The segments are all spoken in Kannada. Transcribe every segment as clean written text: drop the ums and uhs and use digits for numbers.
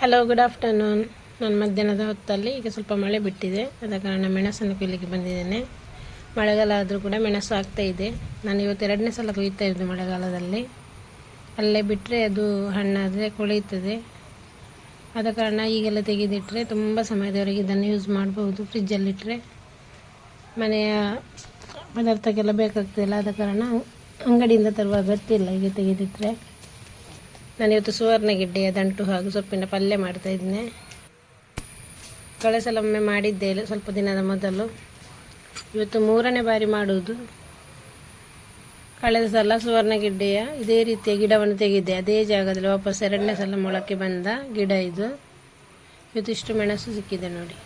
Hello, good afternoon. ನಾನು ಮಧ್ಯಾಹ್ನದ ಹೊತ್ತಲ್ಲಿ ಈಗ ಸ್ವಲ್ಪ ಮಳೆ ಬಿಟ್ಟಿದೆ, ಆದ ಕಾರಣ ಮೆಣಸನ್ನು ಕೊಯ್ಲಿಕ್ಕೆ ಬಂದಿದ್ದೇನೆ. ಮಳೆಗಾಲ ಆದರೂ ಕೂಡ ಮೆಣಸು ಆಗ್ತಾ ಇದೆ. ನಾನು ಇವತ್ತು 2ನೇ ಸಲ ಕೊಯ್ತಾ ಇದ್ದು ಮಳೆಗಾಲದಲ್ಲಿ. ಅಲ್ಲೇ ಬಿಟ್ಟರೆ ಅದು ಹಣ್ಣಾದರೆ ಕೊಳೆಯುತ್ತದೆ. ಆದ ಕಾರಣ ಈಗೆಲ್ಲ ತೆಗೆದಿಟ್ಟರೆ ತುಂಬ ಸಮಯದವರೆಗೆ ಇದನ್ನು ಯೂಸ್ ಮಾಡಬಹುದು. ಫ್ರಿಜ್ಜಲ್ಲಿಟ್ಟರೆ ಮನೆಯ ಪದಾರ್ಥಕ್ಕೆಲ್ಲ ಬೇಕಾಗ್ತಿಲ್ಲ. ಆದ ಕಾರಣ ಅಂಗಡಿಯಿಂದ ತರುವ ಅಗತ್ಯ ಇಲ್ಲ. ಈಗ ತೆಗೆದಿಟ್ಟರೆ ನಾನಿವತ್ತು ಸುವರ್ಣಗೆಡ್ಡೆಯ ದಂಟು ಹಾಗೂ ಸೊಪ್ಪಿನ ಪಲ್ಯ ಮಾಡ್ತಾಯಿದ್ದೇನೆ. ಕಳೆದ ಸಲ ಒಮ್ಮೆ ಮಾಡಿದ್ದೆ ಸ್ವಲ್ಪ ದಿನದ ಮೊದಲು. ಇವತ್ತು 3ನೇ ಬಾರಿ ಮಾಡುವುದು. ಕಳೆದ ಸಲ ಸುವರ್ಣಗೆಡ್ಡೆಯ ಇದೇ ರೀತಿಯ ಗಿಡವನ್ನು ತೆಗೆದಿದ್ದೆ, ಅದೇ ಜಾಗದಲ್ಲಿ ವಾಪಸ್ 2ನೇ ಸಲ ಮೊಳಕೆ ಬಂದ ಗಿಡ ಇದು. ಇವತ್ತು ಇಷ್ಟು ಮೆಣಸು ಸಿಕ್ಕಿದೆ ನೋಡಿ.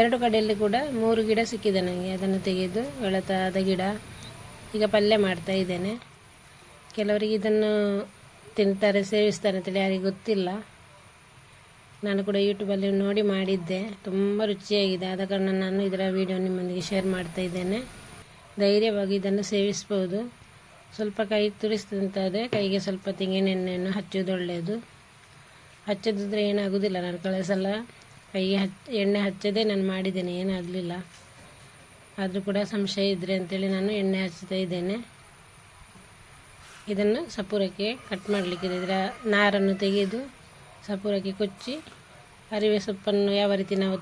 2 ಕಡೆಯಲ್ಲಿ ಕೂಡ 3 ಗಿಡ ಸಿಕ್ಕಿದೆ ನನಗೆ. ಅದನ್ನು ತೆಗೆದು ಎಳತಾದ ಗಿಡ ಈಗ ಪಲ್ಯ ಮಾಡ್ತಾ ಇದ್ದೇನೆ. ಕೆಲವರಿಗೆ ಇದನ್ನು ತಿಂತಾರೆ, ಸೇವಿಸ್ತಾರೆ ಅಂತೇಳಿ ಯಾರಿಗೆ ಗೊತ್ತಿಲ್ಲ. ನಾನು ಕೂಡ ಯೂಟ್ಯೂಬಲ್ಲಿ ನೋಡಿ ಮಾಡಿದ್ದೆ, ತುಂಬ ರುಚಿಯಾಗಿದೆ. ಆದ ಕಾರಣ ನಾನು ಇದರ ವಿಡಿಯೋ ನಿಮ್ಮೊಂದಿಗೆ ಶೇರ್ ಮಾಡ್ತಾ ಇದ್ದೇನೆ. ಧೈರ್ಯವಾಗಿ ಇದನ್ನು ಸೇವಿಸ್ಬೋದು. ಸ್ವಲ್ಪ ಕೈ ತುರಿಸ್ತಂತಾದರೆ ಕೈಗೆ ಸ್ವಲ್ಪ ತೆಂಗಿನೆಣ್ಣೆಯನ್ನು ಹಚ್ಚೋದು ಒಳ್ಳೆಯದು. ಹಚ್ಚದಿದ್ದರೆ ಏನಾಗೋದಿಲ್ಲ. ನಾನು ಕಳೆದ ಸಲ ಕೈಗೆ ಎಣ್ಣೆ ಹಚ್ಚದೆ ನಾನು ಮಾಡಿದ್ದೇನೆ, ಏನಾಗಲಿಲ್ಲ. ಆದರೂ ಕೂಡ ಸಂಶಯ ಇದ್ದರೆ ಅಂತೇಳಿ ನಾನು ಎಣ್ಣೆ ಹಚ್ತಾ ಇದ್ದೇನೆ. ಇದನ್ನು ಸಪೂರಕ್ಕೆ ಕಟ್ ಮಾಡಲಿಕ್ಕಿದೆ. ಇದರ ನಾರನ್ನು ತೆಗೆದು ಸಪೂರಕ್ಕೆ ಕೊಚ್ಚಿ ಅರಿವೆ ಸೊಪ್ಪನ್ನು ಯಾವ ರೀತಿ ನಾವು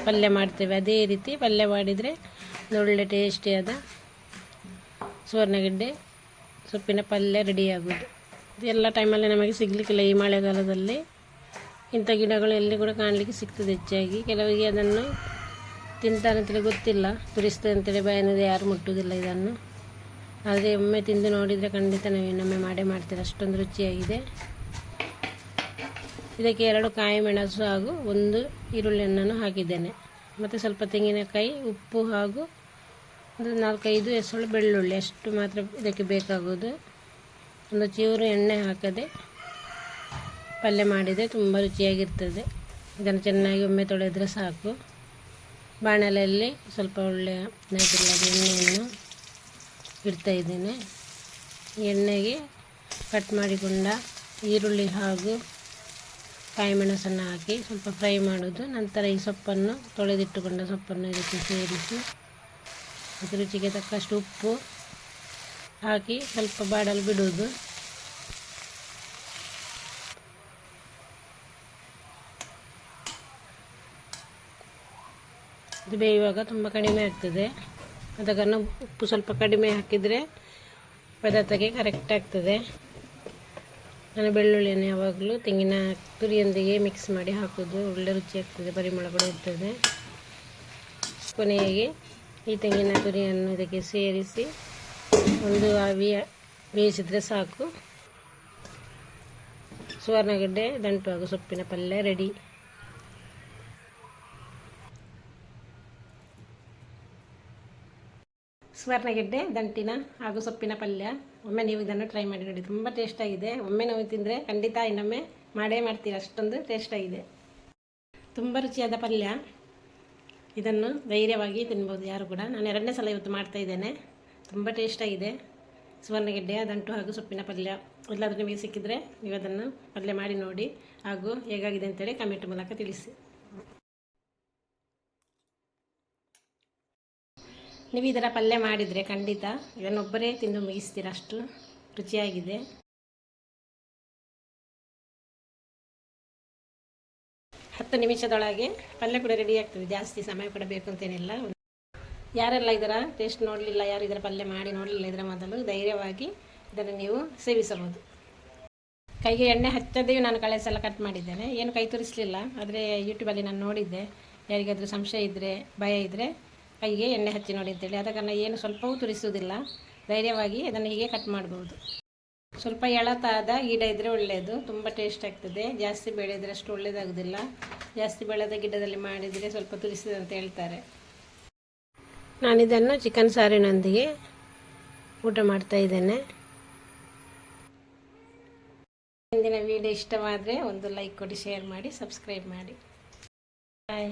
ಪಲ್ಯ ಮಾಡ್ತೇವೆ ಅದೇ ರೀತಿ ಪಲ್ಯ ಮಾಡಿದರೆ ಒಳ್ಳೆ ಟೇಸ್ಟಿಯಾದ ಸುವರ್ಣಗೆಡ್ಡೆ ಸೊಪ್ಪಿನ ಪಲ್ಯ ರೆಡಿಯಾಗೋದು. ಇದೆಲ್ಲ ಟೈಮಲ್ಲಿ ನಮಗೆ ಸಿಗಲಿಕ್ಕಿಲ್ಲ. ಈ ಮಳೆಗಾಲದಲ್ಲಿ ಇಂಥ ಗಿಡಗಳು ಎಲ್ಲಿ ಕೂಡ ಕಾಣಲಿಕ್ಕೆ ಸಿಗ್ತದೆ ಹೆಚ್ಚಾಗಿ. ಕೆಲವರಿಗೆ ಅದನ್ನು ತಿಂತಾರೆ ಅಂತೇಳಿ ಗೊತ್ತಿಲ್ಲ, ತುರಿಸ್ತದೆ ಅಂತೇಳಿ ಭಯನದೆ ಯಾರು ಮುಟ್ಟುವುದಿಲ್ಲ ಇದನ್ನು. ಆದರೆ ಒಮ್ಮೆ ತಿಂದು ನೋಡಿದರೆ ಖಂಡಿತ ನಾವು ಇನ್ನೊಮ್ಮೆ ಮಾಡೇ ಮಾಡ್ತೀರ, ಅಷ್ಟೊಂದು ರುಚಿಯಾಗಿದೆ. ಇದಕ್ಕೆ 2 ಕಾಯಿ ಮೆಣಸು ಹಾಗೂ 1 ಈರುಳ್ಳಿಯನ್ನು ಹಾಕಿದ್ದೇನೆ. ಮತ್ತು ಸ್ವಲ್ಪ ತೆಂಗಿನಕಾಯಿ, ಉಪ್ಪು ಹಾಗೂ ಒಂದು 4-5 ಎಸಳು ಬೆಳ್ಳುಳ್ಳಿ, ಅಷ್ಟು ಮಾತ್ರ ಇದಕ್ಕೆ ಬೇಕಾಗೋದು. ಒಂದು ಚೂರು ಎಣ್ಣೆ ಹಾಕದೆ ಪಲ್ಯ ಮಾಡಿದರೆ ತುಂಬ ರುಚಿಯಾಗಿರ್ತದೆ. ಇದನ್ನು ಚೆನ್ನಾಗಿ ಒಮ್ಮೆ ತೊಳೆದರೆ ಸಾಕು. ಬಾಣಲೆಯಲ್ಲಿ ಸ್ವಲ್ಪ ಒಳ್ಳೆಯ ನೈತಿಲ್ಲದ ಎಣ್ಣೆಯನ್ನು ಇಡ್ತಾ ಇದ್ದೇನೆ. ಎಣ್ಣೆಗೆ ಕಟ್ ಮಾಡಿಕೊಂಡ ಈರುಳ್ಳಿ ಹಾಗೂ ಕಾಯಿ ಮೆಣಸನ್ನು ಹಾಕಿ ಸ್ವಲ್ಪ ಫ್ರೈ ಮಾಡೋದು. ನಂತರ ಈ ಸೊಪ್ಪನ್ನು ತೊಳೆದಿಟ್ಟುಕೊಂಡ ಸೊಪ್ಪನ್ನು ಇದಕ್ಕೆ ಸೇರಿಸಿ ಮತ್ತು ರುಚಿಗೆ ತಕ್ಕಷ್ಟು ಉಪ್ಪು ಹಾಕಿ ಸ್ವಲ್ಪ ಬಾಡಲು ಬಿಡುವುದು. ಇದು ಬೇಯುವಾಗ ತುಂಬ ಕಡಿಮೆ ಆಗ್ತದೆ. ಆದ ಕಾರಣ ಉಪ್ಪು ಸ್ವಲ್ಪ ಕಡಿಮೆ ಹಾಕಿದರೆ ಪದಾರ್ಥಕ್ಕೆ ಕರೆಕ್ಟ್ ಆಗ್ತದೆ. ನಾನು ಬೆಳ್ಳುಳ್ಳಿಯನ್ನು ಯಾವಾಗಲೂ ತೆಂಗಿನ ತುರಿಯೊಂದಿಗೆ ಮಿಕ್ಸ್ ಮಾಡಿ ಹಾಕೋದು, ಒಳ್ಳೆ ರುಚಿ ಆಗ್ತದೆ, ಪರಿಮಳ ಕೂಡ ಇರ್ತದೆ. ಕೊನೆಗೆ ಈ ತೆಂಗಿನ ತುರಿಯನ್ನು ಇದಕ್ಕೆ ಸೇರಿಸಿ ಒಂದು ಆವಿ ಬೇಯಿಸಿದರೆ ಸಾಕು. ಸುವರ್ಣಗೆಡ್ಡೆ ದಂಟು ಹಾಗೂ ಸೊಪ್ಪಿನ ಪಲ್ಯ ರೆಡಿ. ಸುವರ್ಣಗೆಡ್ಡೆ ದಂಟಿನ ಹಾಗೂ ಸೊಪ್ಪಿನ ಪಲ್ಯ. ಒಮ್ಮೆ ನೀವು ಇದನ್ನು ಟ್ರೈ ಮಾಡಿ ನೋಡಿ, ತುಂಬ ಟೇಸ್ಟಾಗಿದೆ. ಒಮ್ಮೆ ನಾವು ತಿಂದರೆ ಖಂಡಿತ ಇನ್ನೊಮ್ಮೆ ಮಾಡೇ ಮಾಡ್ತೀರ, ಅಷ್ಟೊಂದು ಟೇಸ್ಟಾಗಿದೆ. ತುಂಬ ರುಚಿಯಾದ ಪಲ್ಯ. ಇದನ್ನು ಧೈರ್ಯವಾಗಿ ತಿನ್ಬೋದು ಯಾರು ಕೂಡ. ನಾನು 2ನೇ ಸಲ ಇವತ್ತು ಮಾಡ್ತಾ ಇದ್ದೇನೆ. ತುಂಬ ಟೇಸ್ಟಾಗಿದೆ. ಸುವರ್ಣಗೆಡ್ಡೆಯ ದಂಟು ಹಾಗೂ ಸೊಪ್ಪಿನ ಪಲ್ಯ ಎಲ್ಲಾದರೂ ನಿಮಗೆ ಸಿಕ್ಕಿದರೆ ನೀವು ಅದನ್ನು ಪಲ್ಯ ಮಾಡಿ ನೋಡಿ, ಹಾಗೂ ಹೇಗಾಗಿದೆ ಅಂತೇಳಿ ಕಮೆಂಟ್ ಮೂಲಕ ತಿಳಿಸಿ. ನೀವು ಇದರ ಪಲ್ಯ ಮಾಡಿದರೆ ಖಂಡಿತ ಇದನ್ನೊಬ್ಬರೇ ತಿಂದು ಮುಗಿಸ್ತೀರ, ಅಷ್ಟು ರುಚಿಯಾಗಿದೆ. ಹತ್ತು ನಿಮಿಷದೊಳಗೆ ಪಲ್ಯ ಕೂಡ ರೆಡಿ ಆಗ್ತದೆ. ಜಾಸ್ತಿ ಸಮಯ ಕೂಡ ಬೇಕು ಅಂತೇನಿಲ್ಲ. ಯಾರೆಲ್ಲ ಇದರ ಟೇಸ್ಟ್ ನೋಡಲಿಲ್ಲ, ಯಾರು ಇದರ ಪಲ್ಯ ಮಾಡಿ ನೋಡಲಿಲ್ಲ ಇದರ ಮೊದಲು, ಧೈರ್ಯವಾಗಿ ಇದನ್ನು ನೀವು ಸೇವಿಸಬಹುದು. ಕೈಗೆ ಎಣ್ಣೆ ಹಚ್ಚದೆಯೂ ನಾನು ಕಳೆದ ಸಲ ಕಟ್ ಮಾಡಿದ್ದೇನೆ, ಏನು ಕೈ ತುರಿಸಲಿಲ್ಲ. ಆದರೆ ಯೂಟ್ಯೂಬಲ್ಲಿ ನಾನು ನೋಡಿದ್ದೆ, ಯಾರಿಗಾದರೂ ಸಂಶಯ ಇದ್ದರೆ, ಭಯ ಇದ್ದರೆ ಕೈಗೆ ಎಣ್ಣೆ ಹಚ್ಚಿ ನೋಡಿ ಅಂತೇಳಿ. ಆದ ಕಾರಣ ಏನು ಸ್ವಲ್ಪವೂ ತುರಿಸುವುದಿಲ್ಲ, ಧೈರ್ಯವಾಗಿ ಅದನ್ನು ಹೀಗೆ ಕಟ್ ಮಾಡ್ಬೋದು. ಸ್ವಲ್ಪ ಎಳತಾದ ಗಿಡ ಇದ್ದರೆ ಒಳ್ಳೆಯದು, ತುಂಬ ಟೇಸ್ಟ್ ಆಗ್ತದೆ. ಜಾಸ್ತಿ ಬೆಳೆದರೆ ಅಷ್ಟು ಒಳ್ಳೆಯದಾಗೋದಿಲ್ಲ. ಜಾಸ್ತಿ ಬೆಳೆದ ಗಿಡದಲ್ಲಿ ಮಾಡಿದರೆ ಸ್ವಲ್ಪ ತುರಿಸಿದೆ ಅಂತ ಹೇಳ್ತಾರೆ. ನಾನಿದನ್ನು ಚಿಕನ್ ಸಾರಿನೊಂದಿಗೆ ಊಟ ಮಾಡ್ತಾ ಇದ್ದೇನೆ. ಇಂದಿನ ವಿಡಿಯೋ ಇಷ್ಟವಾದರೆ ಒಂದು ಲೈಕ್ ಕೊಡಿ, ಶೇರ್ ಮಾಡಿ, ಸಬ್ಸ್ಕ್ರೈಬ್ ಮಾಡಿ. ಬಾಯ್.